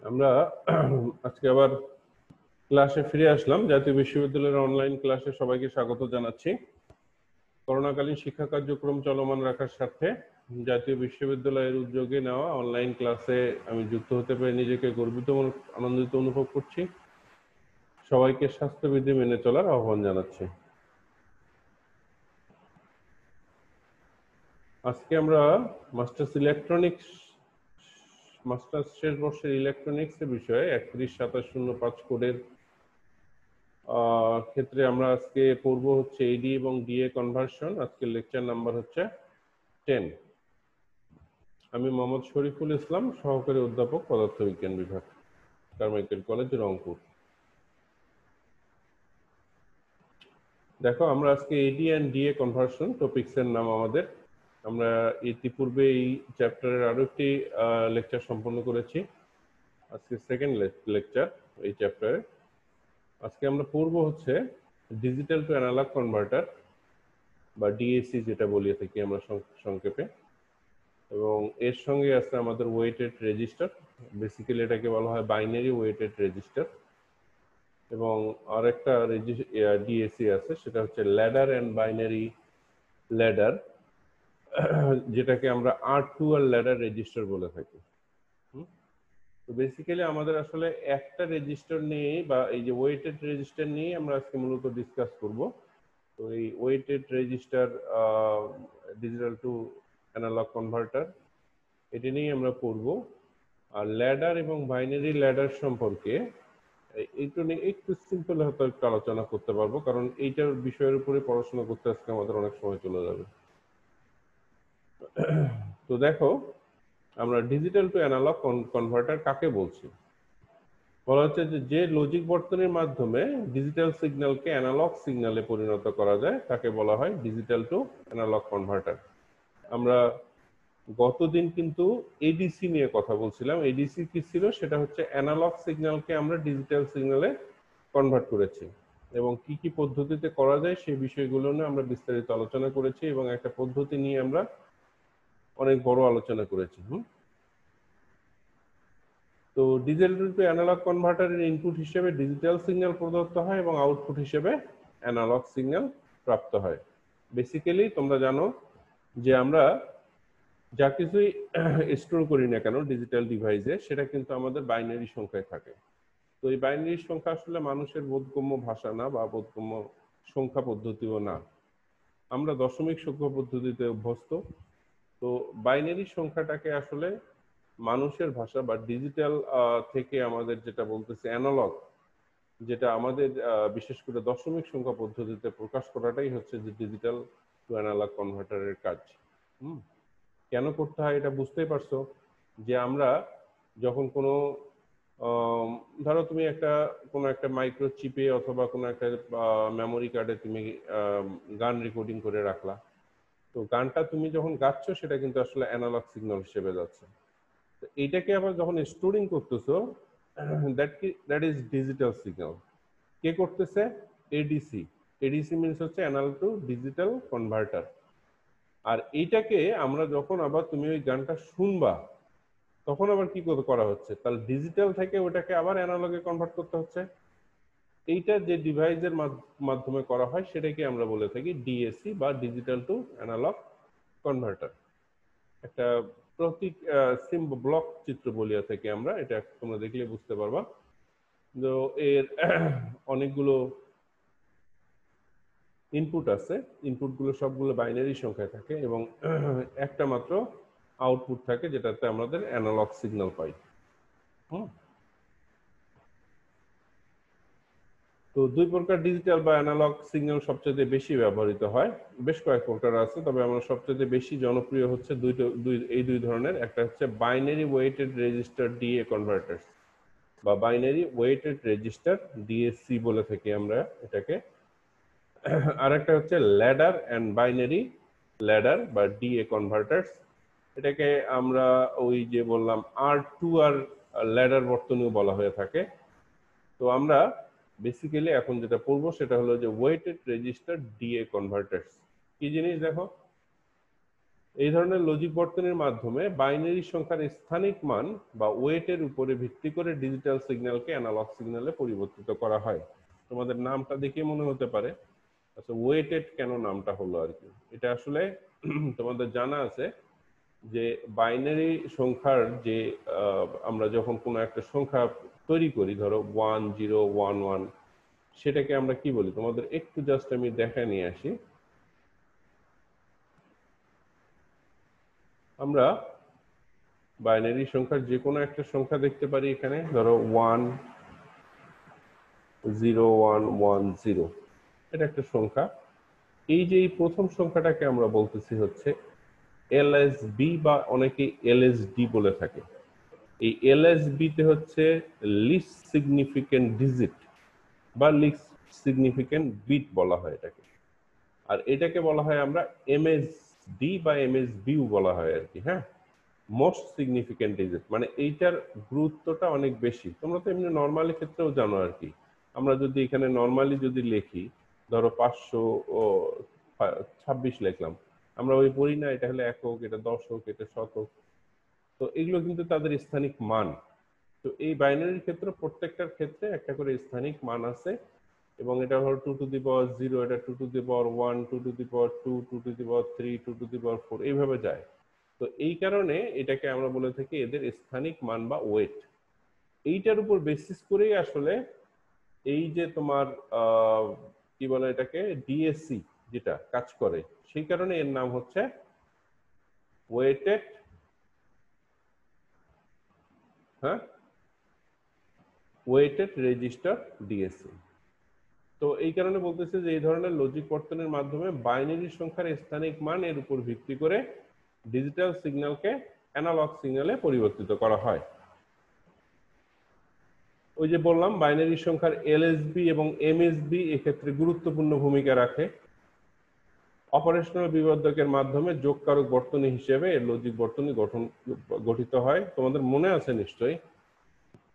আমরা আজকে আবার ক্লাসে ফিরে আসলাম। জাতীয় বিশ্ববিদ্যালয়ের অনলাইন ক্লাসে সবাইকে স্বাগত জানাচ্ছি। করোনাকালীন শিক্ষা কার্যক্রম চলমান রাখার স্বার্থে জাতীয় বিশ্ববিদ্যালয়ের উদ্যোগে নেওয়া অনলাইন ক্লাসে আমি যুক্ত হতে পেরে নিজেকে গর্বিত আনন্দিত অনুভব করছি। সবাইকে স্বাস্থ্যবিধি মেনে চলার আহ্বান জানাচ্ছি। আজকে আমরা মাস্টার্স শেষ বর্ষের ইলেকট্রনিক্স এর বিষয়ে 31/27/05 কোডের ক্ষেত্রে আমরা আজকে পড়ব হচ্ছে এডি এবং ডিএ কনভার্সন। আজকের লেকচার নাম্বার হচ্ছে 10। আমি মোহাম্মদ শরীফুল ইসলাম, সহকারী অধ্যাপক, পদার্থবিজ্ঞান বিভাগ, কারমাইকেল কলেজ, রংপুর। দেখো, আমরা আজকে এডি অ্যান্ড ডিএ কনভার্সন টপিকসের নাম আমাদের। আমরা ইতিপূর্বে এই চ্যাপ্টারের আরো একটি লেকচার সম্পন্ন করেছি। আজকে সেকেন্ড লেকচার এই চ্যাপ্টারে। আজকে আমরা পড়ব হচ্ছে ডিজিটাল টু অ্যানালগ কনভার্টার বা ডিএসি যেটা বলে থাকি আমরা সংক্ষেপে, এবং এর সঙ্গে আছে আমাদের ওয়েটেড রেজিস্টার। বেসিক্যালি এটাকে বলা হয় বাইনারি ওয়েটেড রেজিস্টার। এবং আরেকটা ডিএসি আছে, সেটা হচ্ছে ল্যাডার অ্যান্ড বাইনারি ল্যাডার, যেটাকে আমরা R2R ল্যাডার রেজিস্টার বলে থাকি। তো বেসিক্যালি আমাদের আসলে একটা রেজিস্টার নিয়ে বা এই যে ওয়েটেড রেজিস্টার নিয়ে আমরা আজকে মূলত ডিসকাস করব। তো এই weighted resistor digital to analog converter, এটি নিয়ে আমরা পড়ব। আর ল্যাডার এবং বাইনারি ল্যাডার সম্পর্কে এইটা নিয়ে একটু সিম্পল হয়তো একটু আলোচনা করতে পারবো, কারণ এইটার বিষয়ের উপরে পড়াশোনা করতে আজকে আমাদের অনেক সময় চলে যাবে। তো দেখো, আমরা ডিজিটাল টু অ্যানালগ কনভার্টার কাকে বলছি? বলা হচ্ছে যে লজিক বর্তনীর মাধ্যমে ডিজিটাল সিগন্যালকে অ্যানালগ সিগন্যালে পরিণত করা যায় তাকে বলা হয় ডিজিটাল টু অ্যানালগ কনভার্টার। আমরা গতদিন কিন্তু এডিসি নিয়ে কথা বলছিলাম। এডিসি কি ছিল? সেটা হচ্ছে অ্যানালগ সিগন্যালকে আমরা ডিজিটাল সিগন্যালে কনভার্ট করেছি, এবং কি কি পদ্ধতিতে করা যায় সেই বিষয়গুলো নিয়ে আমরা বিস্তারিত আলোচনা করেছি, এবং একটা পদ্ধতি নিয়ে আমরা অনেক বড় আলোচনা করেছি। তো ডিজিটাল টু অ্যানালগ কনভার্টারের ইনপুট হিসেবে ডিজিটাল সিগন্যাল প্রদত্ত হয় এবং আউটপুট হিসেবে অ্যানালগ সিগন্যাল প্রাপ্ত হয়। বেসিক্যালি তোমরা জানো যে আমরা যা কিছুই স্টোর করি না কেন ডিজিটাল ডিভাইসে, সেটা কিন্তু আমাদের বাইনারি সংখ্যায় থাকে। তো এই বাইনারি সংখ্যা আসলে মানুষের বোধগম্য ভাষা না বা বোধগম্য সংখ্যা পদ্ধতিও না। আমরা দশমিক সংখ্যা পদ্ধতিতে অভ্যস্ত। তো বাইনারি সংখ্যাটাকে আসলে মানুষের ভাষা বা ডিজিটাল থেকে আমাদের যেটা বলতেছে অ্যানালগ, যেটা আমাদের বিশেষ করে দশমিক সংখ্যা পদ্ধতিতে প্রকাশ করাটাই হচ্ছে যে ডিজিটাল টু অ্যানালগ কনভার্টারের কাজ। কেন করতে হয় এটা বুঝতেই পারছো, যে আমরা যখন কোনো ধরো তুমি কোনো একটা মাইক্রো চিপে অথবা কোনো একটা মেমোরি কার্ডে তুমি গান রেকর্ডিং করে রাখলা। তো গানটা তুমি যখন গাচ্ছ সেটা কিন্তু আসলে অ্যানালগ সিগন্যাল হিসেবে যাচ্ছে। তো এইটাকে আবার যখন স্টোরিং করতেছো, দ্যাট ইজ ডিজিটাল সিগন্যাল। কে করতেছে? এডিসি। এডিসি মিনস হচ্ছে অ্যানালগ টু ডিজিটাল কনভার্টার। আর এইটাকে আমরা যখন আবার তুমি ওই গানটা শুনবা, তখন আবার কি করা হচ্ছে? তাহলে ডিজিটাল থেকে ওটাকে আবার অ্যানালগে কনভার্ট করতে হচ্ছে। এইটা যে ডিভাইসের মাধ্যমে করা হয় সেটাকে আমরা বলে থাকি ডিএসি বা ডিজিটাল টু অ্যানালগ কনভার্টার। একটা প্রতীক ব্লক চিত্র বলিয়া থাকি আমরা, এটা তোমরা দেখলে বুঝতে পারবা। তো এর অনেকগুলো ইনপুট আছে। ইনপুটগুলো সবগুলো বাইনারি সংখ্যায় থাকে, এবং একটা মাত্র আউটপুট থাকে যেটাতে আমাদের অ্যানালগ সিগন্যাল পাই। তো দুই প্রকার ডিজিটাল বা অ্যানালগ সিগন্যাল সবচেয়ে বেশি ব্যবহৃত হয়। বেশ কয়েক প্রকার আছে, তবে আমরা সবচেয়ে বেশি জনপ্রিয় হচ্ছে এই দুই ধরনের। একটা হচ্ছে binary weighted resistor DA converter বা বাইনারি ওয়েটেড রেজিস্টার ডিএসসি বলে থাকি আমরা এটাকে। আর একটা হচ্ছে ল্যাডার অ্যান্ড বাইনারি ল্যাডার বা ডিএ কনভার্টার্স। এটাকে আমরা ওই যে বললাম R2R ল্যাডার বর্তনীয় বলা হয়ে থাকে। তো আমরা বেসিক্যালি এখন যেটা পড়বো সেটা হলো যে ওয়েটেড রেজিস্টার ডিএ কনভার্টার্স। কি জিনিস দেখো, এই ধরনের লজিক বর্তনীর মাধ্যমে বাইনারি সংখ্যার স্থানিক মান বা ওয়েটের উপরে ভিত্তি করে ডিজিটাল সিগন্যালকে অ্যানালগ সিগন্যালে পরিবর্তিত করা হয়। তোমাদের নামটা দেখে মনে হতে পারে আচ্ছা ওয়েটেড কেন নামটা হলো আর কি, এটা আসলে তোমাদের জানা আছে যে বাইনারি সংখ্যার যে আমরা যখন কোনো একটা সংখ্যা তৈরি করি, ধরো 1011, সেটাকে আমরা কি বলি, তোমাদের একটু জাস্ট আমি দেখা নিয়ে আসি। আমরা বাইনারি সংখ্যার যে কোনো একটা সংখ্যা দেখতে পারি এখানে, ধরো 10110, এটা একটা সংখ্যা। এই যে এই প্রথম সংখ্যাটাকে আমরা বলতেছি হচ্ছে এলএসবি বা অনেকে এলএসডি বলে থাকে। এই এলএসবি তে হচ্ছে লিস্ট সিগনিফিকেন্ট ডিজিট বা লিস্ট সিগনিফিকেন্ট বিট বলা হয় এটাকে। আর এটাকে বলা হয় আমরা এমএসডি বা এমএসবিও বলা হয় আর কি। হ্যাঁ, মোস্ট সিগনিফিকেন্ট ডিজিট, মানে এইটার গুরুত্বটা অনেক বেশি। তোমরা তো এমনি নর্মালি ক্ষেত্রেও জানো আর কি। আমরা যদি এখানে নর্মালি যদি লিখি, ধরো 526 লিখলাম, আমরা ওই বলি না এটা হলো একক, এটা দশক, এটা শতক। তো এগুলো কিন্তু তাদের স্থানিক মান। তো এই বাইনারির ক্ষেত্রে প্রত্যেকটার ক্ষেত্রে একটা করে স্থানিক মান আছে, এবং এটা হলো 2^0, এটা 2^1, 2^2, 2^3, 2^4, এইভাবে যায়। তো এই কারণে এটাকে আমরা বলে থাকি এদের স্থানিক মান বা ওয়েট। এইটার উপর বেসিস করেই আসলে এই যে তোমার কি বলে এটাকে ডিএসসি যেটা কাজ করে, সেই কারণে এর নাম হচ্ছে ওয়েটেড, হ্যাঁ, ওয়েটেড রেজিস্টার ডিএসসি। তো এই কারণে বলতেছে যে এই ধরনের লজিক বর্তনের মাধ্যমে বাইনারি সংখ্যার স্থানিক মান এর উপর ভিত্তি করে ডিজিটাল সিগন্যালকে অ্যানালগ সিগন্যালে পরিবর্তিত করা হয়। ওই যে বললাম বাইনারি সংখ্যার এলএসবি এবং এমএসবি এক্ষেত্রে গুরুত্বপূর্ণ ভূমিকা রাখে। অপারেশনাল বিবর্ধকের মাধ্যমে যোগকারক বর্তনী হিসেবে এর লজিক বর্তনী গঠিত হয়। তোমাদের মনে আছে নিশ্চয়ই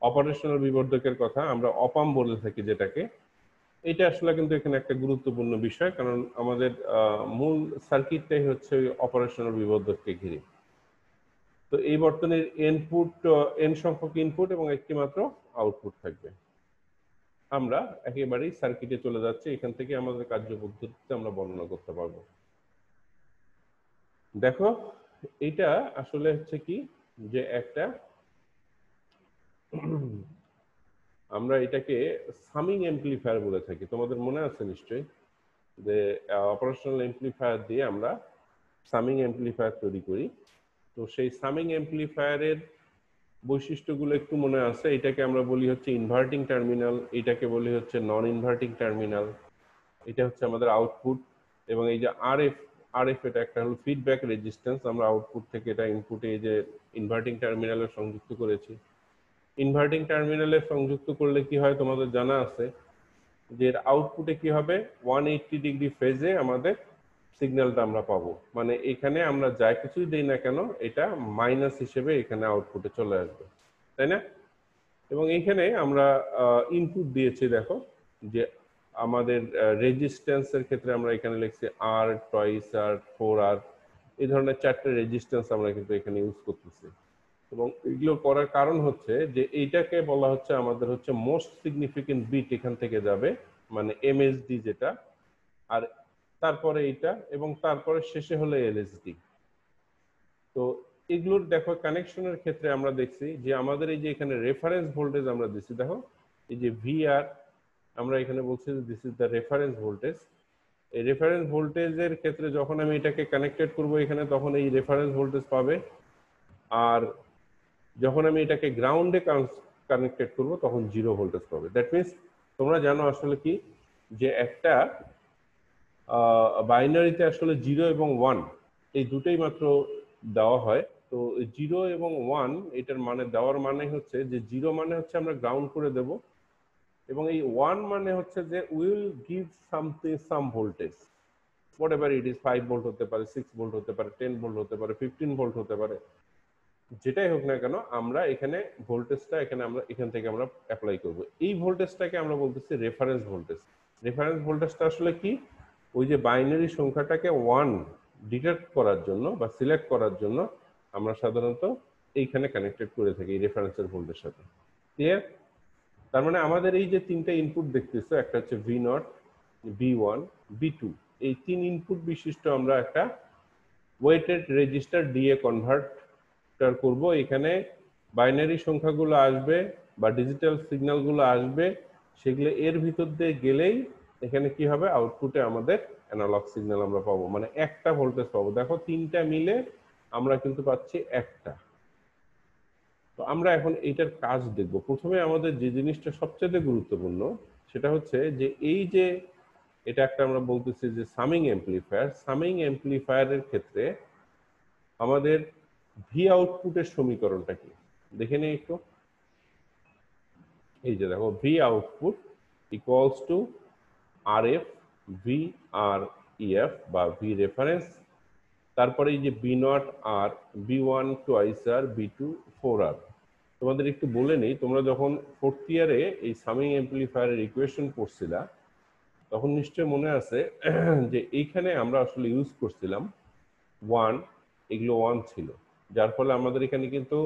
অপারেশনাল বিবর্ধকের কথা, আমরা অপাম বলে থাকি যেটাকে। এটা আসলে কিন্তু এখানে একটা গুরুত্বপূর্ণ বিষয়, কারণ আমাদের মূল সার্কিটটাই হচ্ছে ওই অপারেশনাল বিবর্ধককে ঘিরে। তো এই বর্তনীর ইনপুট এন সংখ্যক ইনপুট এবং একটি মাত্র আউটপুট থাকবে। আমরা একেবারেই সার্কিটে চলে যাচ্ছি, এখান থেকে আমাদের কার্যপদ্ধতিতে আমরা বর্ণনা করতে পারবো। দেখো এটা আসলে হচ্ছে কি যে একটা আমরা এটাকে সামিং অ্যাম্পলিফায়ার বলে থাকি। তোমাদের মনে আছে নিশ্চয়ই যে অপারেশনাল অ্যাম্পলিফায়ার দিয়ে আমরা সামিং অ্যাম্পলিফায়ার তৈরি করি। তো সেই সামিং অ্যাম্পলিফায়ারের বৈশিষ্ট্যগুলো একটু মনে আছে। এটাকে আমরা বলি হচ্ছে ইনভার্টিং টার্মিনাল, এটাকে বলি হচ্ছে নন ইনভার্টিং টার্মিনাল, এটা হচ্ছে আমাদের আউটপুট। এবং এই যে আরএফ, এটা একটা হলো ফিডব্যাক রেজিস্ট্যান্স, আমরা আউটপুট থেকে এটা ইনপুটে এই যে ইনভার্টিং টার্মিনালে সংযুক্ত করেছি। ইনভার্টিং টার্মিনালে সংযুক্ত করলে কি হয় তোমাদের জানা আছে যে এর আউটপুটে কি হবে, 180 ডিগ্রি ফেজে আমাদের সিগন্যালটা আমরা পাবো। মানে এখানে আমরা যা কিছুই দেই না কেন এটা মাইনাস হিসেবে এখানে আউটপুটে চলে আসবে, তাই না? এবং এইখানে আমরা ইনপুট দিয়েছি, দেখো যে আমাদের রেজিস্ট্যান্সের ক্ষেত্রে আমরা এখানে লিখছি আর, টয়েস আর, 4R, এই ধরনের 4টে রেজিস্ট্যান্স আমরা কিন্তু এখানে ইউজ করতেছি। এবং এগুলো করার কারণ হচ্ছে যে এইটাকে বলা হচ্ছে আমাদের হচ্ছে মোস্ট সিগনিফিকেন্ট বিট এখান থেকে যাবে, মানে এমএসডি যেটা, আর তারপরে এইটা, এবং তারপরে শেষে হলো এলএসডি। তো এগুলোর দেখো কানেকশনের ক্ষেত্রে আমরা দেখছি যে আমাদের এই যে এখানে রেফারেন্স ভোল্টেজ আমরা দিচ্ছি, দেখো এই যে ভিআর, আমরা এখানে বলছি যে this is the reference voltage. এই রেফারেন্স ভোল্টেজের ক্ষেত্রে যখন আমি এটাকে কানেক্টেড করব এখানে, তখন এই রেফারেন্স ভোল্টেজ পাবে। আর যখন আমি এটাকে গ্রাউন্ডে কানেক্টেড করব তখন 0 ভোল্টেজ পাবে। দ্যাট মিনস তোমরা জানো আসলে কি যে একটা বাইনারিতে আসলে 0 এবং 1 এই দুটোই মাত্র দেওয়া হয়। তো 0 এবং 1 এটার মানে দেওয়ার মানে হচ্ছে যে 0 মানে হচ্ছে আমরা গ্রাউন্ড করে দেব, এবং এই 1 মানে হচ্ছে যে will give something some voltage, whatever it is, 5 volt হতে পারে, 6 ভোল্ট হতে পারে, 10 ভোল্ট হতে পারে, 15 ভোল্ট হতে পারে, যেটাই হোক না কেন আমরা এখানে ভোল্টেজটা এখান থেকে আমরা অ্যাপ্লাই করব। এই ভোল্টেজটাকে আমরা বলতেছি রেফারেন্স ভোল্টেজ। রেফারেন্স ভোল্টেজটা আসলে কি, ওই যে বাইনারি সংখ্যাটাকে 1 ডিটেক্ট করার জন্য বা সিলেক্ট করার জন্য আমরা সাধারণত এইখানে কানেক্টেড করে থাকি এই রেফারেন্সের ভোল্টের সাথে। ক্লিয়ার? তার মানে আমাদের এই যে তিনটা ইনপুট দেখতেছো, একটা হচ্ছে V0, V1, V2, এই 3 ইনপুট বিশিষ্ট আমরা একটা ওয়েটেড রেজিস্টার ডিএ কনভার্টার করব। এখানে বাইনারি সংখ্যাগুলো আসবে বা ডিজিটাল সিগন্যালগুলো আসবে, সেগুলো এর ভিতর দিয়ে গেলেই এখানে কি হবে, আউটপুটে আমাদের অ্যানালগ সিগন্যাল আমরা পাবো, মানে একটা ভোল্টেজ পাবো। দেখো তিনটা মিলে আমরা কিন্তু পাচ্ছি একটা। তো আমরা এখন এইটার কাজ দেখব। প্রথমে আমাদের যে জিনিসটা সবচেয়ে গুরুত্বপূর্ণ সেটা হচ্ছে যে এই যে এটা একটা আমরা বলতেছি যে সামিং অ্যাম্পলিফায়ার, সামিং অ্যাম্পলিফায়ারের ক্ষেত্রে আমাদের ভি আউটপুটের সমীকরণটা কি দেখে নিই একটু। এই যে দেখো, V output equals to R F V R EF বা ভি রেফারেন্স, তারপরে এই যে B naught R, B1 twice R, B2 4R। তোমাদের একটু বলে নেই, তোমরা যখন 4th ইয়ারে এই সামিং অ্যাম্পলিফায়ারের ইকুয়েশন পড়ছিলা তখন নিশ্চয় মনে আছে যে এইখানে আমরা আসলে ইউজ করছিলাম 1, এগুলো 1 ছিল, যার ফলে আমাদের এখানে কিন্তু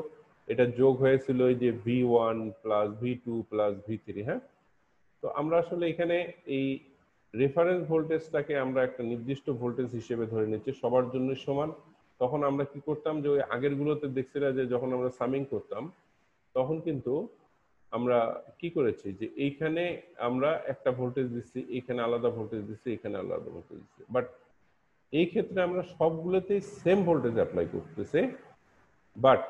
এটা যোগ হয়েছিল এই যে V1 plus V2 plus V3। হ্যাঁ, তো আমরা আসলে এখানে এই রেফারেন্স ভোল্টেজটাকে আমরা একটা নির্দিষ্ট ভোল্টেজ হিসেবে ধরে নিচ্ছি, সবার জন্য সমান। তখন আমরা কি করতাম যে ওই আগের গুলোতে দেখছিলাম যে যখন আমরা সামিং করতাম তখন কিন্তু আমরা কি করেছি যে এইখানে আমরা একটা ভোল্টেজ দিচ্ছি, এখানে আলাদা ভোল্টেজ দিচ্ছি, এখানে আলাদা ভোল্টেজ দিচ্ছি, বাট এই ক্ষেত্রে আমরা সবগুলোতেই সেম ভোল্টেজ অ্যাপ্লাই করতেছে, বাট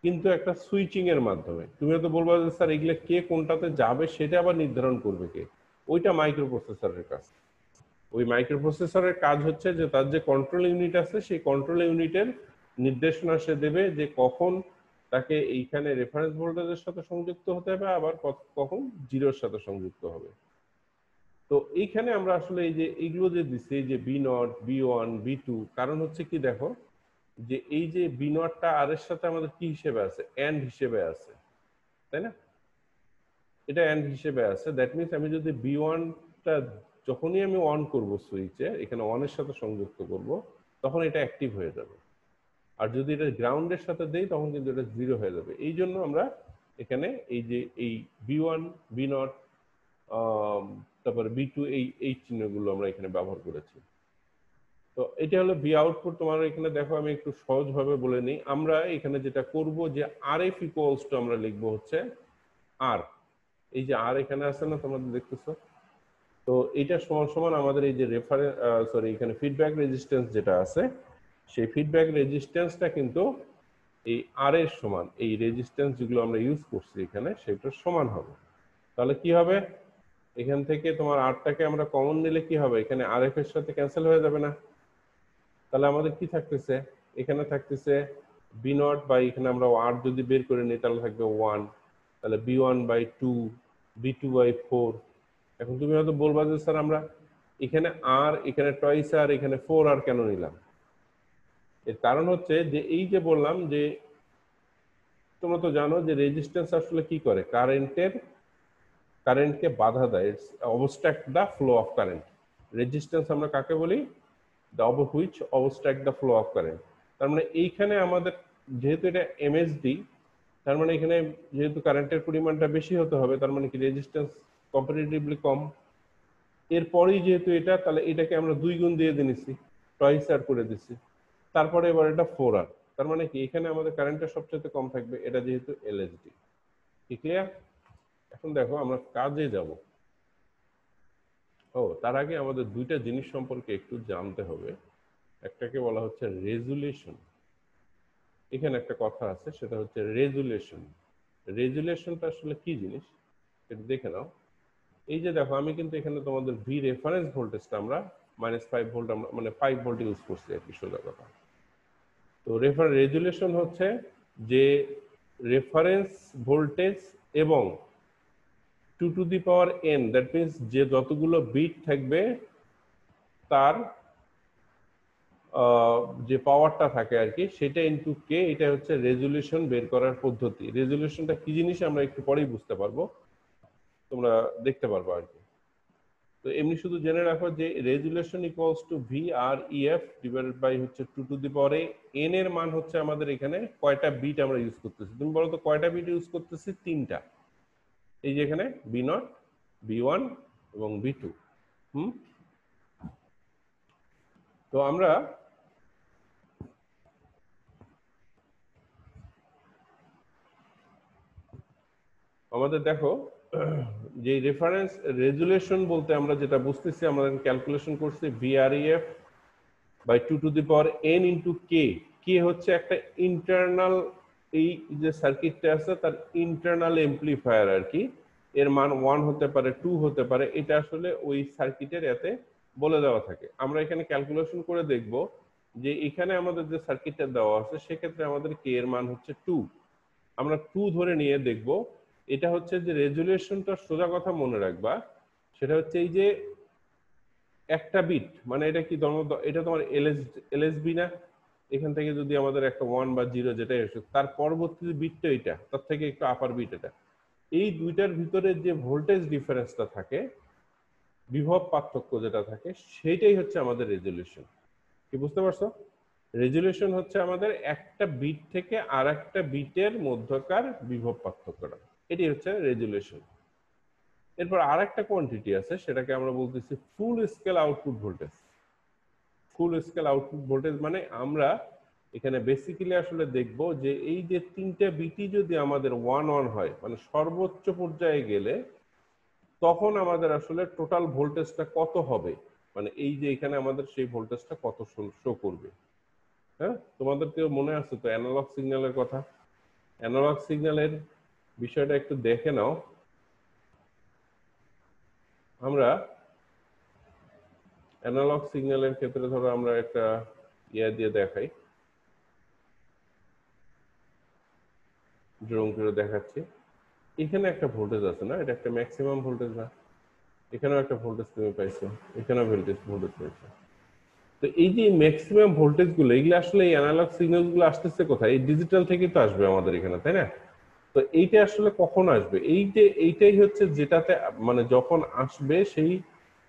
কিন্তু একটা সুইচিং এর মাধ্যমে। তুমি তো বলবা যে স্যার এগুলো কে কোনটাতে যাবে সেটা আবার নির্ধারণ করবে কে? ওইটা মাইক্রোপ্রসেসরের কাজ। ওই মাইক্রোপ্রসেসরের কাজ হচ্ছে যে তার যে কন্ট্রোল ইউনিট আছে সেই কন্ট্রোল ইউনিটের নির্দেশনা সে দেবে যে কখন তাকে এইখানে রেফারেন্স ভোল্টেজের সাথে সংযুক্ত হতে হবে, আবার কখন জিরোর সাথে সংযুক্ত হবে। তো এইখানে আমরা আসলে এই যে এইগুলো যে দিচ্ছি, এই যে B0, B1, B2, কারণ হচ্ছে কি দেখো যে এই যে B0টা আর এর সাথে আমাদের কি হিসেবে আছে, এন্ড হিসেবে আছে, তাই না? এটা এন্ড হিসেবে আছে, দ্যাট মিনস আমি যদি B1টা যখনই আমি অন করব সুইচে, এখানে অন এর সাথে সংযুক্ত করব, তখন এটা অ্যাক্টিভ হয়ে যাবে। আর যদি এটা গ্রাউন্ডের সাথে দেই তখন কিন্তু এটা জিরো হয়ে যাবে। এই জন্য আমরা এখানে এই যে এই B1, B0, তারপরে B2, এই চিহ্নগুলো আমরা এখানে ব্যবহার করেছি। তো এটা হলো ভি আউটপুট। তোমার এখানে দেখো আমি একটু সহজভাবে বলে নিই। আমরা এখানে যেটা করব যে আর এফ ইকুয়ালস টু আমরা লিখবো হচ্ছে আর, এই যে আর এখানে আছে না তোমরা দেখতেছো, তো এটা সমান সমান আমাদের এই যে এখানে ফিডব্যাক রেজিস্ট্যান্স যেটা আছে, সেই ফিডব্যাক রেজিস্ট্যান্সটা কিন্তু এই আর এর সমান, এই রেজিস্ট্যান্স যেগুলো আমরা ইউজ করছি এখানে সেটার সমান হবে। তাহলে কি হবে, এখান থেকে তোমার আরটাকে আমরা কমন নিলে কি হবে, এখানে আর এফ এর সাথে ক্যান্সেল হয়ে যাবে না? তাহলে আমাদের কি থাকতেছে, এখানে থাকতেছে B0 বাই, এখানে আমরা আর যদি বের করে নিই তাহলে থাকবে 1, তাহলে B1/2, B2/4। এখন তুমি হয়তো বলবা যে স্যার আমরা এখানে আর, এখানে টয়েস আর, এখানে 4R কেন নিলাম? এর কারণ হচ্ছে যে এই যে বললাম যে তোমরা তো জানো যে রেজিস্ট্যান্স আসলে কি করে, কারেন্টকে বাধা দেয়, it's abstract the flow of current. Resistance আমরা কাকে বলি, the which abstract the flow of current. তার মানে এইখানে আমাদের যেহেতু এটা এমএসডি, তার মানে এখানে যেহেতু কারেন্টের পরিমাণটা বেশি হতে হবে, তার মানে কি রেজিস্ট্যান্স কম্পারেটিভলি কম। এরপরেই যেহেতু এটা, তাহলে এটাকে আমরা 2 গুণ দিয়ে দিয়েছি, টয়েস আর করে দিচ্ছি, তারপরে এবার এটা 4R। তার মানে কি এখানে আমাদের কারেন্টটা সবচেয়ে কম থাকবে, এটা যেহেতু এলএসডি। কি ক্লিয়ার? এখন দেখো আমরা কাজে যাব। তার আগে আমাদের দুইটা জিনিস সম্পর্কে একটু জানতে হবে। একটাকে বলা হচ্ছে রেজুলেশন। এখানে একটা কথা আছে, সেটা হচ্ছে রেজুলেশন। রেজুলেশনটা আসলে কি জিনিস এটা দেখে নাও। এই যে দেখো, আমি কিন্তু এখানে তোমাদের ভি রেফারেন্স ভোল্টেজটা আমরা -5 ভোল্ট, আমরা মানে 5 ভোল্ট ইউজ করছি আর কি, সোজা কথা। তো রেজুলেশন হচ্ছে যে রেফারেন্স ভোল্টেজ এবং 2n, দ্যাট মিনস যে যতগুলো বিট থাকবে তার যে পাওয়ারটা থাকে আর কি, সেটা ইনটু কে, এটা হচ্ছে রেজুলেশন বের করার পদ্ধতি। রেজুলেশনটা কি জিনিস আমরা একটু পরেই বুঝতে পারবো, তোমরা দেখতে পারবো আর কি। তো এমনি শুধু জেনে রাখো যে resolution equals to VREF divided by হচ্ছে 2 n এর মান হচ্ছে আমাদের এখানে কয়টা বিট আমরা ইউজ করতেছি, তুমি বলো তো কয়টা বিট ইউজ করতেছি? 3টা। এই যে এখানে B0, B1 এবং B2। তো আমরা আমাদের দেখো যে রেফারেন্স রেজুলেশন বলতে আমরা যেটা বুঝতেছি, আমরা ক্যালকুলেশন করছি VREF by 2n into k. কে হচ্ছে একটা ইন্টারনাল, এই যে সার্কিটটা আছে তার ইন্টারনাল এমপ্লিফায়ার আর কি, এর মান 1 হতে পারে, 2 হতে পারে, এটা আসলে ওই সার্কিটের এতে বলে দেওয়া থাকে। আমরা এখানে ক্যালকুলেশন করে দেখব যে এখানে আমাদের যে সার্কিটটা দেওয়া আছে সেক্ষেত্রে আমাদের কে এর মান হচ্ছে 2। আমরা 2 ধরে নিয়ে দেখব। এটা হচ্ছে যে রেজুলেশনটা সোজা কথা মনে রাখবা, সেটা হচ্ছে এই যে একটা বিট, মানে এটা কি এটা তোমার এলএসবি না, এখান থেকে যদি আমাদের একটা 1 বা 0 যেটাই আসে তার পরবর্তী বিটটা এটা, তার থেকে একটু আপার বিট এটা, এই দুইটার ভিতরে যে ভোল্টেজ ডিফারেন্সটা থাকে, বিভব পার্থক্য যেটা থাকে, সেইটাই হচ্ছে আমাদের রেজুলেশন। কি বুঝতে পারছো? রেজুলেশন হচ্ছে আমাদের একটা বিট থেকে আর একটা বিটের মধ্যকার বিভব পার্থক্যটা, এটি হচ্ছে রেজুলেশন। এরপর আর একটা কোয়ান্টিটি আছে, সেটাকে আমরা বলতেছি ফুল স্কেল আউটপুট ভোল্টেজ। ফুল স্কেল আউটপুট ভোল্টেজ মানে আমরা এখানে বেসিক্যালি আসলে দেখব যে এই যে 3টা বিটি যদি আমাদের 1 হয়, মানে সর্বোচ্চ পর্যায়ে গেলে তখন আমাদের আসলে টোটাল ভোল্টেজটা কত হবে, মানে এই যে এখানে আমাদের সেই ভোল্টেজটা কত শো করবে। হ্যাঁ, তোমাদের কেউ মনে আছে তো অ্যানালগ সিগন্যালের কথা? অ্যানালগ সিগন্যালের বিষয়টা একটু দেখে নাও। আমরা অ্যানালগ সিগন্যালের ক্ষেত্রে ধরো আমরা একটা ইয়ে দিয়ে দেখাই, ড্রোন করে দেখাচ্ছি। এখানে একটা ভোল্টেজ আছে না, এটা একটা ম্যাক্সিমাম ভোল্টেজ না? এখানেও একটা ভোল্টেজ তুমি পাইছো, এখানেও ভোল্টেজ পাইছো। তো এই যে ম্যাক্সিমাম ভোল্টেজ গুলো, এগুলো আসলে এই অ্যানালগ সিগন্যাল গুলো আসতেছে কোথায়? এই ডিজিটাল থেকে তো আসবে আমাদের এখানে, তাই না? তো এইটা আসলে কখন আসবে? এই যে এইটাই হচ্ছে যেটাতে মানে যখন আসবে সেই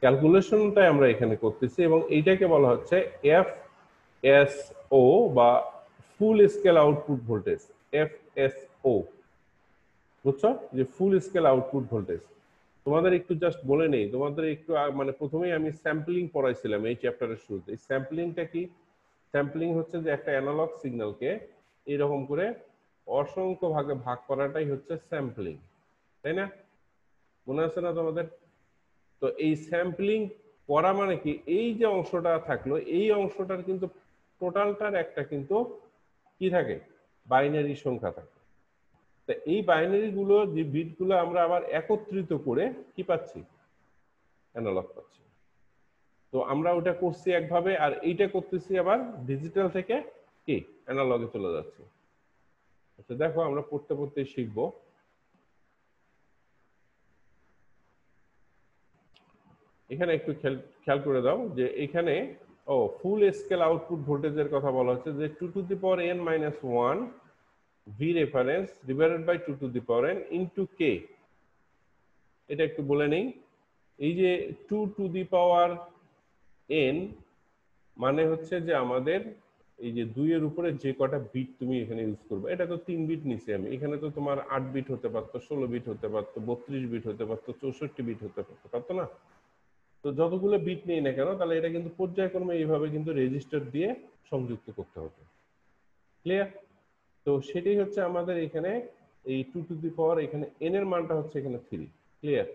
ক্যালকুলেশনটাই আমরা এখানে করতেছি, এবং এইটাকে বলা হচ্ছে FSO বা ফুল স্কেল আউটপুট ভোল্টেজ, FSO। বুঝছো? যে ফুল স্কেল আউটপুট ভোল্টেজ। তোমাদের একটু জাস্ট বলে নেই, তোমাদের একটু মানে প্রথমেই আমি স্যাম্পলিং পড়াইছিলাম এই চ্যাপ্টারের শুরুতে। স্যাম্পলিংটা কি? স্যাম্পলিং হচ্ছে যে একটা অ্যানালগ সিগন্যালকে এরকম করে অসংখ্য ভাগে ভাগ করাটাই হচ্ছে স্যাম্পলিং, তাই না? মনে আছে না তোমাদের? তো এই স্যাম্পলিং করা মানে কি, এই যে অংশটা থাকলো এই অংশটার কিন্তু টোটালটার একটা কিন্তু কি থাকে, বাইনারি সংখ্যা থাকে। তা এই বাইনারি গুলো যে বিট গুলো আমরা আবার একত্রিত করে কি পাচ্ছি, অ্যানালগ পাচ্ছি। তো আমরা ওটা করছি একভাবে, আর এইটা করতেছি আবার ডিজিটাল থেকে কি অ্যানালগে চলে যাচ্ছে। আচ্ছা দেখো, আমরা পড়তে পড়তে শিখবো। এখানে একটু খেয়াল করে দাও যে এখানে ফুল স্কেল আউটপুট ভোল্টেজের কথা বলা হচ্ছে যে 2n-1 V reference divided by 2n into k। এটা একটু বলে নেই। এই যে 2n মানে হচ্ছে যে আমাদের এই যে 2 এর উপরে যে কটা বিট তুমি এখানে ইউজ করবে, এটা তো 3 বিট নিছি আমি, এখানে তো তোমার 8 বিট হতে পারতো, 16 বিট হতে পারতো, 32 বিট হতে পারতো, 64 বিট হতে পারতো না? তো যতগুলো বিট নেই না কেন, তাহলে এটা কিন্তু পর্যায়ক্রমে এইভাবে কিন্তু রেজিস্টার দিয়ে সংযুক্ত করতে হবে। ক্লিয়ার? তো সেটাই হচ্ছে আমাদের এখানে এই 2 এখানে n এর মানটা হচ্ছে এখানে 3। ক্লিয়ার?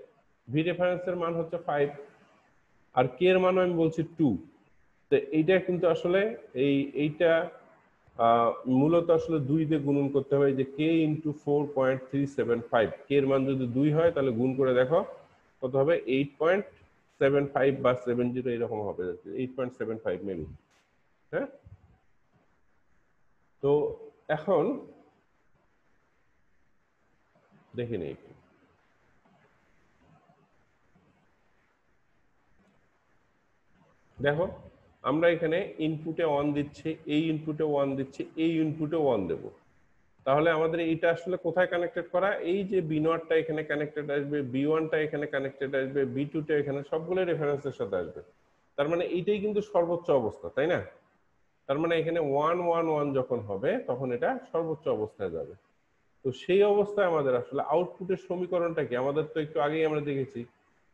ভি রেফারেন্সের মান হচ্ছে 5, আর কে এর মানও আমি বলছি 2। তো এইটা কিন্তু আসলে এইটা মূলত আসলে 2 দিয়ে গুণন করতে হবে, যে k ইন্টু 4.375। কে এর মান যদি 2 হয় তাহলে গুণ করে দেখো কত হবে, 8.75 বা 70 এরকম হবে, 8.75 মেবি। হ্যাঁ, তো এখন দেখে নিই একটু। দেখো, আমরা এখানে ইনপুটে 1 দিচ্ছি, এই ইনপুটে 1 দিচ্ছি, এই ইনপুটে 1 দেব। তাহলে আমাদের এইটা আসলে কোথায় কানেক্টেড করা, এই যে বি নটটা এখানে কানেক্টেড আসবে, বি ওয়ানটা এখানে কানেক্টেড আসবে, বি টুটা এখানে, সবগুলো রেফারেন্সের সাথে আসবে। তার মানে এইটাই কিন্তু সর্বোচ্চ অবস্থা, তাই না? তার মানে এখানে 1 1 1 যখন হবে তখন এটা সর্বোচ্চ অবস্থায় যাবে। তো সেই অবস্থায় আমাদের আসলে আউটপুটের সমীকরণটা কি, আমাদের তো একটু আগেই আমরা দেখেছি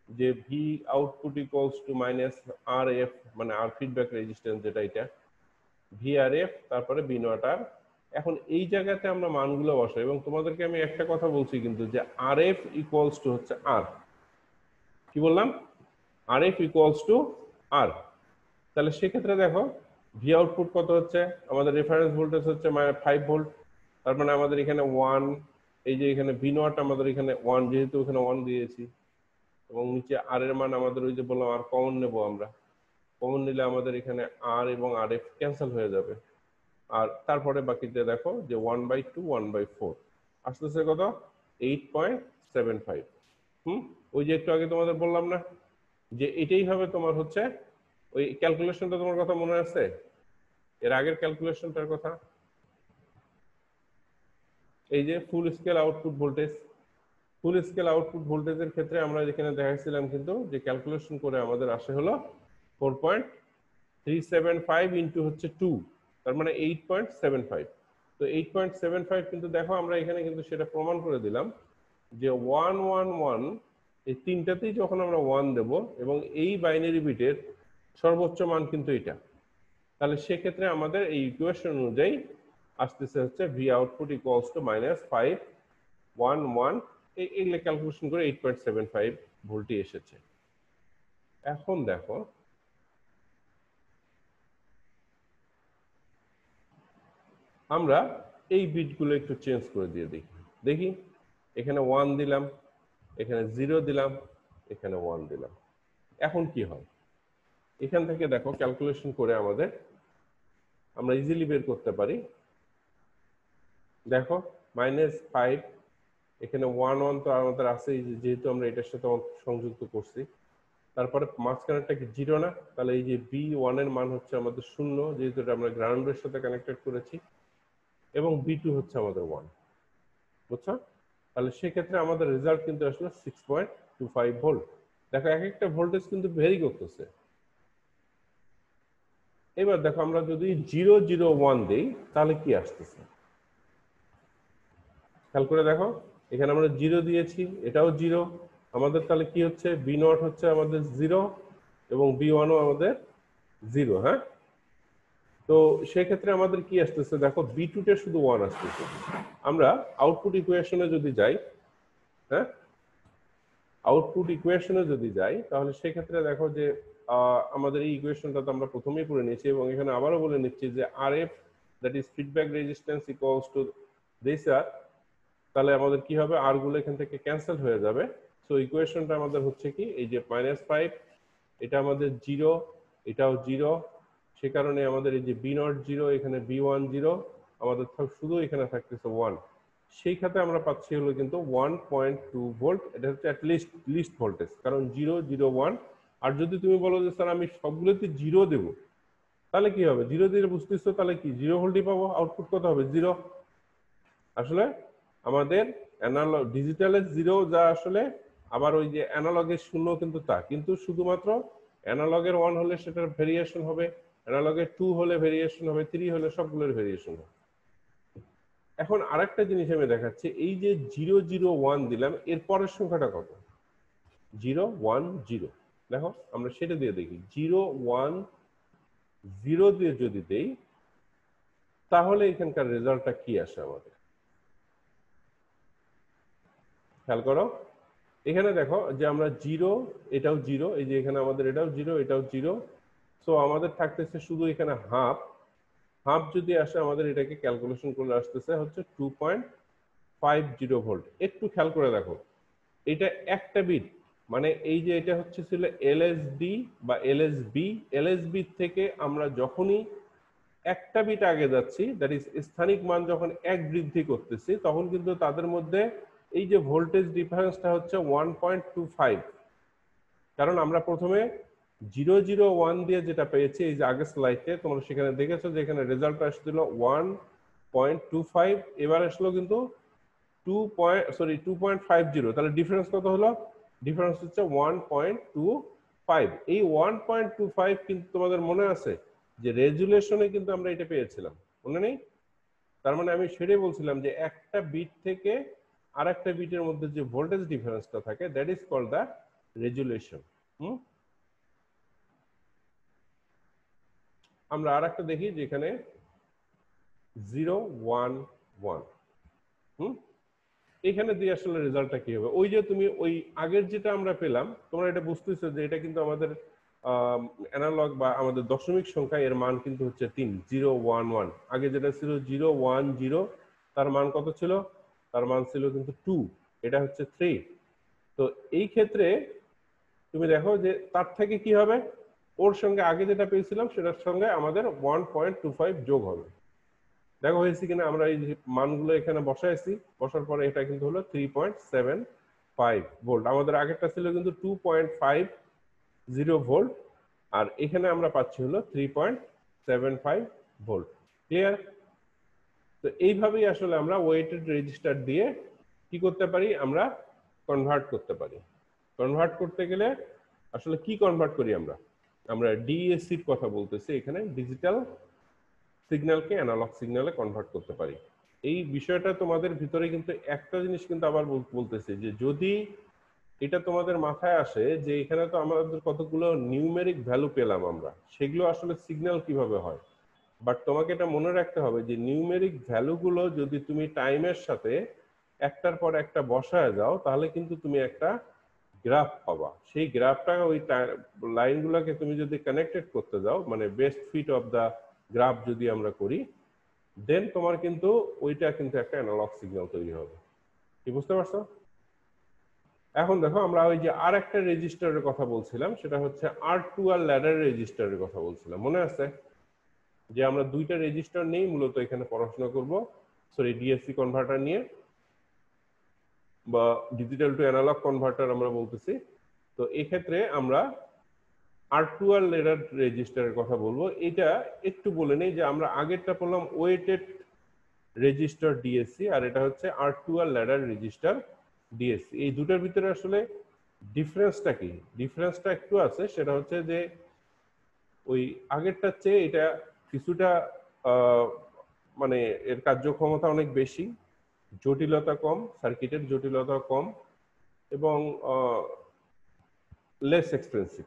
যে V output equals to minus R F, মানে আর ফিডব্যাক রেজিস্ট্যান্স যেটা, এটা ভি আর এফ, তারপরে বি নট আর। এখন এই জায়গাতে আমরা মানগুলো বসাই এবং তোমাদেরকে আমি একটা কথা বলছি কিন্তু, যে আর এফ ইকুয়ালস টু হচ্ছে আর, কি বললাম, আর এফ ইকুয়ালস টু আর। তাহলে সেক্ষেত্রে দেখো ভি আউটপুট কত হচ্ছে, আমাদের রেফারেন্স ভোল্টেজ হচ্ছে 5 ভোল্ট, তার মানে আমাদের এখানে 1, এই যে এখানে ভি নট আমাদের এখানে 1, যেহেতু এখানে 1 দিয়েছি, এবং নিচে আর এর মান আমাদের ওই যে বললাম আর কমন নেব আমরা, কমন নিলে আমাদের এখানে আর এবং আর এফ ক্যান্সেল হয়ে যাবে। আর তারপরে বাকিতে দেখো যে 1/2 1/4 আসতেছে কত, 8.75। ওই যে একটু আগে তোমাদের বললাম না যে এটাই হবে তোমার হচ্ছে, ওই ক্যালকুলেশনটা তোমার কথা মনে আছে, এর আগের ক্যালকুলেশনটার কথা, এই যে ফুল স্কেল আউটপুট ভোল্টেজ, ফুল স্কেল আউটপুট ভোল্টেজের ক্ষেত্রে আমরা যেখানে দেখাইছিলাম কিন্তু যে ক্যালকুলেশন করে আমাদের আসে হলো 4.375 ইন্টু হচ্ছে 2, তার মানে 8.75। তো 8.75 কিন্তু দেখো আমরা এখানে কিন্তু সেটা প্রমাণ করে দিলাম যে 1 1 1 এই তিনটাতেই যখন আমরা 1 দেব এবং এই বাইনারি বিটের সর্বোচ্চ মান কিন্তু এটা, তাহলে সেক্ষেত্রে আমাদের এই ইকুয়েশন অনুযায়ী আসতেছে হচ্ছে V output equals to minus 5 1 1, এগুলো ক্যালকুলেশন করে 8.75 ভোল্টই এসেছে। এখন দেখো আমরা এই বিটগুলো একটু চেঞ্জ করে দিয়ে দেখি, দেখি এখানে 1 দিলাম, এখানে 0 দিলাম, এখানে 1 দিলাম, এখন কি হয়। এখান থেকে দেখো ক্যালকুলেশন করে আমাদের আমরা ইজিলি বের করতে পারি। দেখো -5, এখানে 1 1 তো আমাদের আছে, যেহেতু আমরা এটার সাথে সংযুক্ত করছি, তারপরে মাঝখানেরটা কি 0 না, তাহলে এই যে B1 এর মান হচ্ছে আমাদের 0, যেহেতু এটা আমরা গ্রাউন্ডের সাথে কানেক্টেড করেছি, এবং B2 হচ্ছে আমাদের 1, বুঝছো? তাহলে সেক্ষেত্রে আমাদের রেজাল্ট কিন্তু আসলে 6.25 ভোল্ট। দেখো এক একটা ভোল্টেজ কিন্তু ভেরি করতেছে। এবার দেখো আমরা যদি 0 0 1 দেই তাহলে কি আসতেছে, খেয়াল করে দেখো, এখানে আমরা 0 দিয়েছি, এটাও 0, আমাদের তাহলে কি হচ্ছে, বি নট হচ্ছে আমাদের 0 এবং B1 ও আমাদের 0। হ্যাঁ, তো সেক্ষেত্রে আমাদের কি আসতেছে, দেখো B2 তে শুধু 1 আসতেছে। আমরা আউটপুট ইকুয়েশনে যদি যাই, হ্যাঁ, আউটপুট ইকুয়েশনে যদি যাই তাহলে সেক্ষেত্রে দেখো যে আমাদের এই ইকুয়েশনটা তো আমরা প্রথমেই পড়ে নিয়েছি, এবং এখানে আবারও বলে নিচ্ছি যে RF, that is feedback resistance, equals to this R. তাহলে আমাদের কি হবে, আর গুলো এখান থেকে ক্যান্সেল হয়ে যাবে। সো ইকুয়েশনটা আমাদের হচ্ছে কি, এই যে -5, এটা আমাদের 0, এটাও 0, সে কারণে আমাদের এই যে B0 0, এখানে B1 0, আমাদের শুধু এখানে থাকতেছে 1। সেই ক্ষেত্রে আমরা পাচ্ছি হলো কিন্তু 1.2 ভোল্ট, এটা হচ্ছে লিস্ট ভোল্টেজ, কারণ 0 0 1। আর যদি তুমি বলো যে স্যার আমি সবগুলোতে 0 দেব, তাহলে কি হবে, 0 দিয়ে বুঝতেছো তাহলে কি 0 ভোল্টই পাবো, আউটপুট কত হবে, 0। আসলে আমাদের অ্যানালগ ডিজিটালের 0 যা আসলে, আবার ওই যে অ্যানালগের 0 কিন্তু তা, কিন্তু শুধুমাত্র অ্যানালগের 1 হলে সেটার ভেরিয়েশন হবে, অ্যানালগের 2 হলে ভেরিয়েশন হবে, 3 হলে সবগুলোর ভেরিয়েশন হবে। এখন আরেকটা জিনিস আমি দেখাচ্ছি, এই যে 0 0 1 দিলাম, এর পরের সংখ্যাটা কত, 0 1 0। দেখো আমরা সেটা দিয়ে দেখি, 0 1 0 দিয়ে যদি দেই তাহলে এখানকার রেজাল্টটা কি আসে আমাদের, খেয়াল করো। এখানে দেখো যে আমরা 0, এটাও 0, এই যে এখানে আমাদের এটাও 0, এটাও 0, সো আমাদের থাকতেছে শুধু এখানে হাফ। হাফ যদি আসে আমাদের এটাকে ক্যালকুলেশন করে আসতেছে হচ্ছে 2.50 ভোল্ট। একটু খেয়াল করে দেখো, এটা একটা বিট, মানে এই যে এটা হচ্ছে ছিল এলএসডি বা এলএসবি, এলএসবি থেকে আমরা যখনই একটা বিট আগে যাচ্ছি, দ্যাট ইজ স্থানিক মান যখন 1 বৃদ্ধি করতেছি, তখন কিন্তু তাদের মধ্যে এই যে ভোল্টেজ ডিফারেন্সটা হচ্ছে 1.25। কারণ আমরা প্রথমে 0 0 1 দিয়ে যেটা পেয়েছি, এই যে আগের স্লাইডে তোমরা সেখানে দেখেছো যে এখানে রেজাল্ট আসছিল 1 0.25, এবার আসলো কিন্তু 2.50, তাহলে ডিফারেন্স কত হলো? ডিফারেন্স হচ্ছে 1.25। এই 1.25 কিন্তু তোমাদের মনে আছে যে রেজুলেশনে কিন্তু আমরা এটা পেয়েছিলাম, মনে নেই? তার মানে আমি সেটাই বলছিলাম যে একটা বিট থেকে আর একটা বিটের মধ্যে যে ভোল্টেজ ডিফারেন্সটা থাকে, that is called the resolution. আমরা আর একটা দেখি যেখানে 011, এখানে দিয়ে আসলে রেজাল্টটা কি হবে? ওই যে তুমি ওই আগের যেটা আমরা পেলাম, তোমরা এটা বুঝতেছো যে এটা কিন্তু আমাদের অ্যানালগ বা আমাদের দশমিক সংখ্যা, এর মান কিন্তু হচ্ছে 3, 011। আগে যেটা ছিল 010, তার মান কত ছিল? তার মান ছিল কিন্তু 2, এটা হচ্ছে 3। তো এই ক্ষেত্রে তুমি দেখো যে তার থেকে কি হবে, ওর সঙ্গে আগে যেটা পেয়েছিলাম সেটার সঙ্গে আমাদের 1.25 যোগ হবে। দেখো হয়েছে কিনা? আমরা এই মানগুলো এখানে বসাইছি, বসার পরে এটা কিন্তু হলো 3.75 ভোল্ট। আমাদের আগেরটা ছিল কিন্তু 2.50 ভোল্ট, আর এখানে আমরা পাচ্ছি হলো 3.75 ভোল্ট। ক্লিয়ার? তো এইভাবেই আসলে আমরা ওয়েটেড রেজিস্টার দিয়ে কি করতে পারি? আমরা কনভার্ট করতে পারি। কনভার্ট করতে গেলে আসলে কি কনভার্ট করি আমরা? আমরা ডিএসসির কথা বলতেছি এখানে, ডিজিটাল সিগন্যালকে অ্যানালগ সিগন্যালে কনভার্ট করতে পারি। এই বিষয়টা তোমাদের ভিতরে কিন্তু একটা জিনিস কিন্তু আবার বলতেছি যে যদি এটা তোমাদের মাথায় আসে যে এখানে তো আমাদের কতগুলো নিউমেরিক ভ্যালু পেলাম আমরা, সেগুলো আসলে সিগন্যাল কিভাবে হয়। বাট তোমাকে এটা মনে রাখতে হবে যে নিউমেরিক ভ্যালুগুলো যদি তুমি টাইমের সাথে একটার পর একটা বসায় যাও, তাহলে কিন্তু তুমি একটা গ্রাফ পাবা। সেই গ্রাফটা ওই লাইনগুলোকে তুমি যদি কানেক্টেড করতে যাও, মানে best fit of the graph যদি আমরা করি, দেন তোমার কিন্তু ওইটা কিন্তু একটা অ্যানালগ সিগন্যাল তৈরি হবে। কি বুঝতে পারছো? এখন দেখো আমরা ওই যে আর একটা রেজিস্টারের কথা বলছিলাম, সেটা হচ্ছে R2R ল্যাডার রেজিস্টারের কথা বলছিলাম, মনে আছে? যে আমরা দুইটা রেজিস্টার নেই মূলত এখানে পড়াশোনা করব, সরি ডিএসসি কনভার্টার নিয়ে, বা ডিজিটাল টু অ্যানালগ কনভার্টার আমরা বলতেছি। তো এক্ষেত্রে আমরা R2R ল্যাডার রেজিস্টারের কথা বলবো। এটা একটু বলে নেই যে আমরা আগেরটা বললাম ওয়েটেড রেজিস্টার ডিএসসি, আর এটা হচ্ছে R2R ল্যাডার রেজিস্টার ডিএসসি। এই দুটার ভিতরে আসলে ডিফারেন্সটা কি? ডিফারেন্সটা একটু আছে, সেটা হচ্ছে যে ওই আগেরটার চেয়ে এটা কিছুটা মানে এর কার্যক্ষমতা অনেক বেশি, জটিলতা কম, সার্কিটের জটিলতা কম, এবং লেস এক্সপেন্সিভ।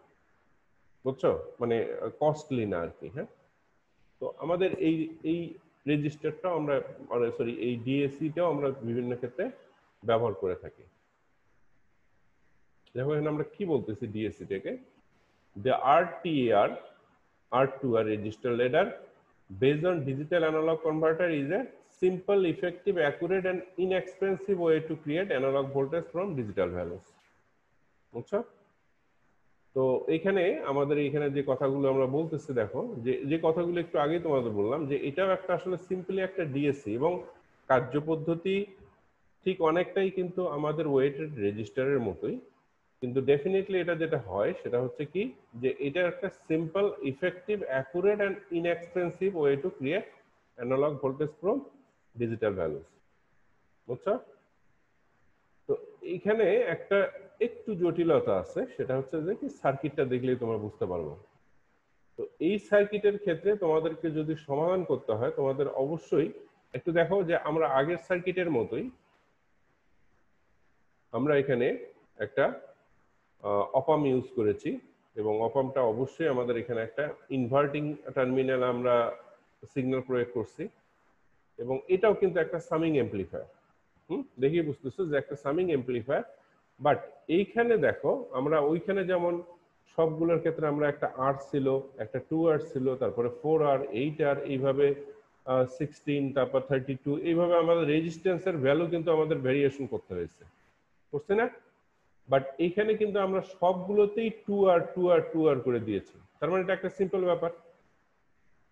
বুঝছো? মানে কস্টলি না আর কি। হ্যাঁ, তো আমাদের এই এই রেজিস্টারটাও আমরা, মানে সরি এই ডিএসসিটাও আমরা বিভিন্ন ক্ষেত্রে ব্যবহার করে থাকি। দেখো এখানে আমরা কি বলতেছি ডিএসসিটাকে, the RTAR R2R register ladder based on digital analog converter is a simple, effective, accurate and inexpensive way to create analog voltage from digital values. বুঝছো? তো এখানে আমাদের এখানে যে কথাগুলো আমরা বলতেছি, দেখো যে কথাগুলো একটু আগেই তোমাদের বললাম, যে এটাও একটা আসলে সিম্পলি একটা ডিএসসি, এবং কার্যপদ্ধতি ঠিক অনেকটাই কিন্তু আমাদের ওয়েটেড রেজিস্টারের মতোই। কিন্তু ডেফিনেটলি এটা যেটা হয় সেটা হচ্ছে কি, যে এটা একটা simple, effective, accurate and inexpensive way to create analog voltage from digital values. বুঝছো? তো এইখানে একটা একটু জটিলতা আছে, সেটা হচ্ছে যে কি সার্কিটটা দেখলেই তোমরা বুঝতে পারবো। তো এই সার্কিটের ক্ষেত্রে তোমাদেরকে যদি সমাধান করতে হয়, তোমাদের অবশ্যই একটু দেখো যে আমরা আগের সার্কিটের মতোই আমরা এখানে একটা অপাম ইউজ করেছি, এবং অপামটা অবশ্যই আমাদের এখানে একটা ইনভার্টিং টার্মিনাল আমরা সিগন্যাল প্রয়োগ করছি, এবং এটাও কিন্তু একটা সামিং অ্যাম্পলিফায়ার। দেখি বুঝতেছো যে একটা সামিং অ্যাম্পলিফায়ার। বাট এইখানে দেখো আমরা ওইখানে যেমন সবগুলোর ক্ষেত্রে আমরা একটা আর ছিল, একটা 2R ছিল, তারপরে 4R, 8R, এইভাবে 16, তারপর 32, এইভাবে আমাদের রেজিস্ট্যান্সের ভ্যালু কিন্তু আমাদের ভেরিয়েশন করতে হয়েছে, বুঝছে না? বাট এইখানে কিন্তু আমরা সবগুলোতেই 2R 2R 2R করে দিয়েছি। তার মানে এটা একটা সিম্পল ব্যাপার।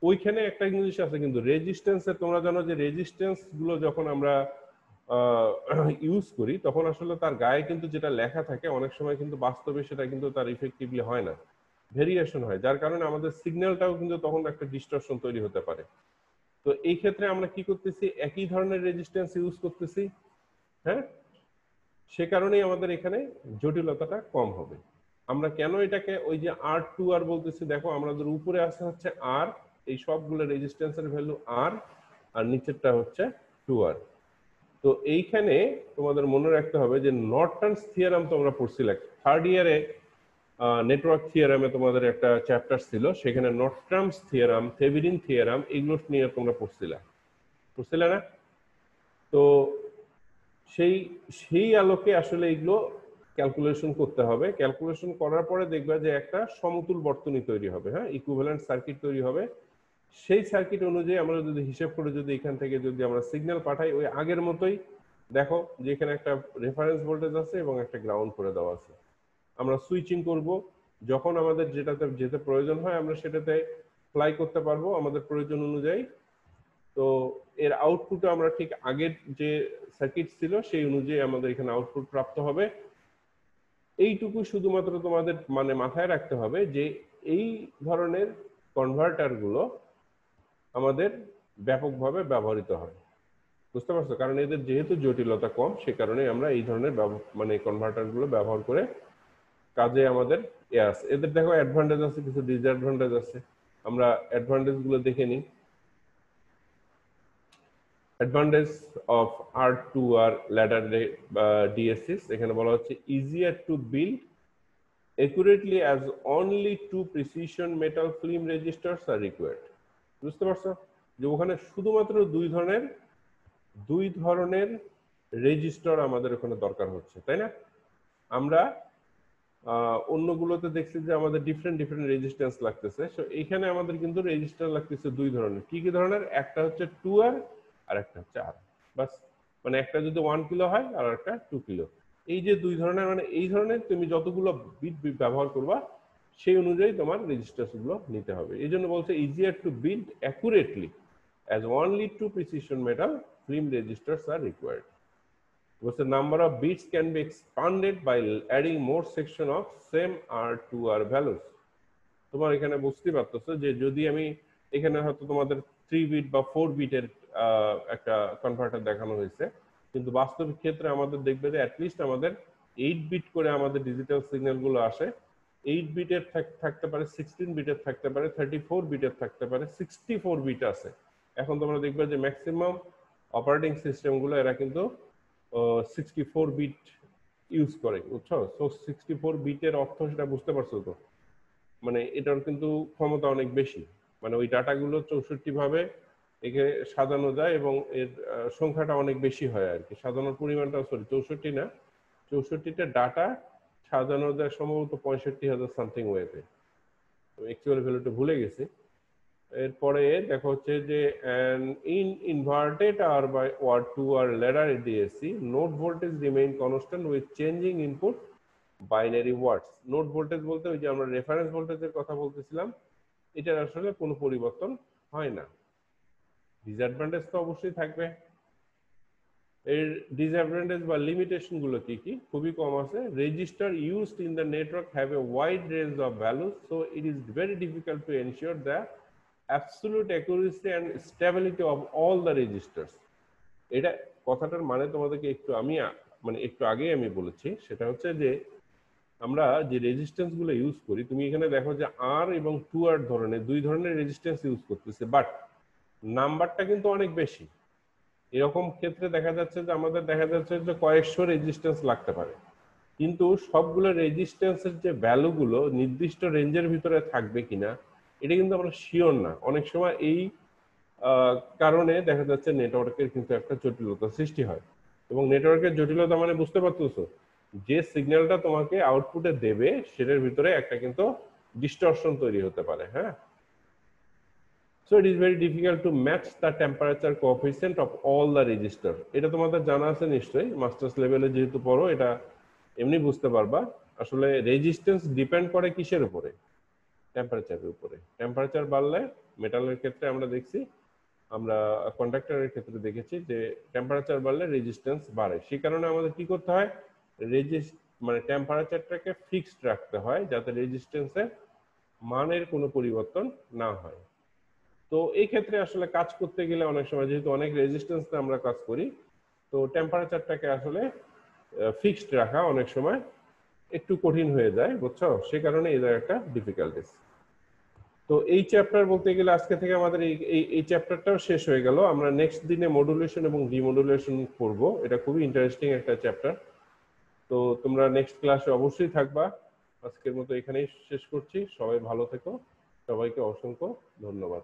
ওইখানে একটা জিনিস আছে কিন্তু রেজিস্ট্যান্সে, তোমরা জানো যে রেজিস্ট্যান্স গুলো যখন আমরা ইউজ করি, তখন আসলে তার গায়ে কিন্তু যেটা লেখা থাকে অনেক সময় কিন্তু বাস্তবে সেটা কিন্তু তার ইফেক্টিভলি হয় না, ভেরিয়েশন হয়, যার কারণে আমাদের সিগন্যালটাও কিন্তু তখন একটা ডিস্টরশন তৈরি হতে পারে। তো এই ক্ষেত্রে আমরা কি করতেছি, একই ধরনের রেজিস্ট্যান্স ইউজ করতেছি, হ্যাঁ, সে কারণেই আমাদের এখানে জটিলতাটা কম হবে। আমরা কেন এটাকে ওই যে R2R বলতেছি, দেখো আমাদের উপরে আসে হচ্ছে R, এই সবগুলো রেজিস্ট্যান্সের ভ্যালু R, আর নিচেরটা হচ্ছে 2R। তো এইখানে তোমাদের মনে রাখতে হবে যে নর্টনস থিওরাম তোমরা পড়ছিলে থার্ড ইয়ারে, নেটওয়ার্ক থিওরামে তোমাদের একটা চ্যাপ্টার ছিল, সেখানে নর্টনস থিওরাম, থেভেনিন থিওরাম, এগুলো নিয়ে তোমরা পড়ছিলে না? তো সেই সেই আলোকে আসলে এগুলো ক্যালকুলেশন করতে হবে। ক্যালকুলেশন করার পরে দেখবা যে একটা সমতুল বর্তনী তৈরি হবে, হ্যাঁ, ইকুইভ্যালেন্ট সার্কিট তৈরি হবে। সেই সার্কিট অনুযায়ী আমরা যদি হিসাব করে যদি এখান থেকে যদি আমরা সিগন্যাল পাঠাই, ওই আগের মতোই দেখো যে এখানে একটা রেফারেন্স ভোল্টেজ আছে এবং একটা গ্রাউন্ড করে দেওয়া আছে। আমরা সুইচিং করব, যখন আমাদের যেটাতে যেতে প্রয়োজন হয় আমরা সেটাতে ফ্লাই করতে পারবো আমাদের প্রয়োজন অনুযায়ী। তো এর আউটপুট আমরা ঠিক আগের যে সার্কিট ছিল সেই অনুযায়ী আমাদের এখানে আউটপুট প্রাপ্ত হবে। এইটুকু শুধুমাত্র তোমাদের মানে মাথায় রাখতে হবে যে এই ধরনের কনভার্টার গুলো আমাদের ব্যাপকভাবে ব্যবহৃত হয়, বুঝতে পারছো? কারণ এদের যেহেতু জটিলতা কম, সে কারণে আমরা এই ধরনের মানে কনভার্টার গুলো ব্যবহার করে কাজে আমাদের আছে। এদের দেখো অ্যাডভান্টেজ আছে, কিছু ডিসঅ্যাডভান্টেজ আছে। আমরা অ্যাডভান্টেজ গুলো দেখে নিই। Advantage of R2R ladder DSCs, এখানে বলা হচ্ছে easier to build accurately as only two precision metal film registers are required। বুঝতে পারছো যে ওখানে শুধুমাত্র দুই ধরনের রেজিস্টার আমাদের ওখানে দরকার হচ্ছে, তাই না? আমরা অন্যগুলোতে দেখছি যে আমাদের ডিফারেন্ট রেজিস্ট্যান্স লাগতেছে। সো এইখানে আমাদের কিন্তু রেজিস্টার লাগতেছে দুই ধরনের। কি কি ধরনের? একটা হচ্ছে 2R আর একটা হচ্ছে R। বাস, মানে একটা যদি 1 কিলো হয় আর একটা 2 কিলো। এই যে দুই ধরনের, মানে এই ধরনের তুমি যতগুলো বিট ব্যবহার করবা সেই অনুযায়ী তোমার রেজিস্ট্যান্স গুলো নিতে হবে। এই জন্য বলছে easier to build accurately as only two precision metal film registers are required. The number of bits can be expanded by adding more section of same R2R values. তোমার এখানে বুঝতে পারতেছো যে যদি আমি এখানে হয়তো তোমাদের 3 বিট বা 4 বিটের একটা কনভার্টার দেখানো হয়েছে, কিন্তু বাস্তবিক ক্ষেত্রে আমাদের দেখবে যে অ্যাটলিস্ট আমাদের 8 বিট করে আমাদের ডিজিটাল সিগন্যাল গুলো আসে। 8 বিটের থাকতে পারে, 16 বিটের থাকতে পারে, 34 বিটের থাকতে পারে, 64 বিট আছে। এখন তোমরা দেখবে যে ম্যাক্সিমাম অপারেটিং সিস্টেম গুলো এরা কিন্তু 64 বিট ইউজ করে, বুঝছো? সো 64 বিটের অর্থ সেটা বুঝতে পারছো তো, মানে এটার কিন্তু ক্ষমতা অনেক বেশি। মানে ওই ডাটাগুলো 64 ভাবে একে সাজানো যায় এবং এর সংখ্যাটা অনেক বেশি হয় আর কি। সাজানোর পরিমাণটা, সরি 64 না, 64টা ডাটা সাজানো যায় সম্ভবত 65,000 সামথিং ওয়েতে। অ্যাকচুয়াল ভ্যালুটা ভুলে গেছি। এরপরে দেখো হচ্ছে যে in inverted R2R ladder DSC, node voltage remain constant with changing input binary watts। Node voltage বলতে ওই যে আমরা রেফারেন্স ভোল্টেজের কথা বলতেছিলাম, এটার আসলে কোনো পরিবর্তন হয় না। ডিসঅ্যাডভান্টেজ তো অবশ্যই থাকবে। এর ডিসঅ্যাডভান্টেজ বা লিমিটেশন গুলো কি কি? খুবই কম আছে। Register used in the network have a wide range of values, so it is very difficult to ensure the absolute accuracy and stability of all the registers. এটা কথাটার মানে তোমাদেরকে একটু আগেই আমি বলেছি, সেটা হচ্ছে যে আমরা যে রেজিস্ট্যান্স গুলো ইউজ করি, তুমি এখানে দেখো যে R এবং 2R ধরনের দুই ধরনের রেজিস্ট্যান্স ইউজ করতেছে, বাট নাম্বারটা কিন্তু অনেক বেশি। এরকম ক্ষেত্রে দেখা যাচ্ছে যে আমাদের দেখা যাচ্ছে যে কয়েকশো রেজিস্ট্যান্স লাগতে পারে, কিন্তু সবগুলো রেজিস্ট্যান্সের যে ভ্যালুগুলো নির্দিষ্ট রেঞ্জের ভিতরে থাকবে কিনা এটা কিন্তু আমরা শিওর না। অনেক সময় এই কারণে দেখা যাচ্ছে নেটওয়ার্কের কিন্তু একটা জটিলতা সৃষ্টি হয়। এবং নেটওয়ার্কের জটিলতা মানে বুঝতে পারতেছো, যে সিগন্যালটা তোমাকে আউটপুটে দেবে সেটার ভিতরে একটা কিন্তু ডিস্টরশন তৈরি হতে পারে, হ্যাঁ। So it is very difficult to match the temperature coefficient of all the register। এটা তোমাদের জানা আছে নিশ্চয়ই, মাস্টার্স লেভেলে যেহেতু পড়ো এটা এমনি বুঝতে পারবা। আসলে রেজিস্ট্যান্স ডিপেন্ড করে কিসের উপরে? টেম্পারেচারের উপরে। টেম্পারেচার বাড়লে, মেটালের ক্ষেত্রে আমরা দেখছি, আমরা কন্ডাক্টরের ক্ষেত্রে দেখেছি যে টেম্পারেচার বাড়লে রেজিস্ট্যান্স বাড়ে। সেই কারণে আমাদের কি করতে হয়? মানে টেম্পারেচারটাকে ফিক্সড রাখতে হয় যাতে রেজিস্ট্যান্সের মানের কোনো পরিবর্তন না হয়। তো এই ক্ষেত্রে আসলে কাজ করতে গেলে অনেক সময় যেহেতু অনেক রেজিস্ট্যান্স আমরা কাজ করি, তো টেম্পারেচারটাকে আসলে ফিক্সড রাখা অনেক সময় একটু কঠিন হয়ে যায়, বুঝছো? সে কারণে এই একটা ডিফিকাল্টিস। তো এই চ্যাপ্টার বলতে গেলে আজকে থেকে আমাদের এই চ্যাপ্টারটাও শেষ হয়ে গেল। আমরা নেক্সট দিনে মডুলেশন এবং ডিমডুলেশন পড়বো। এটা খুবই ইন্টারেস্টিং একটা চ্যাপ্টার। তো তোমরা নেক্সট ক্লাসে অবশ্যই থাকবা। আজকের মতো এখানেই শেষ করছি। সবাই ভালো থেকো। সবাইকে অসংখ্য ধন্যবাদ।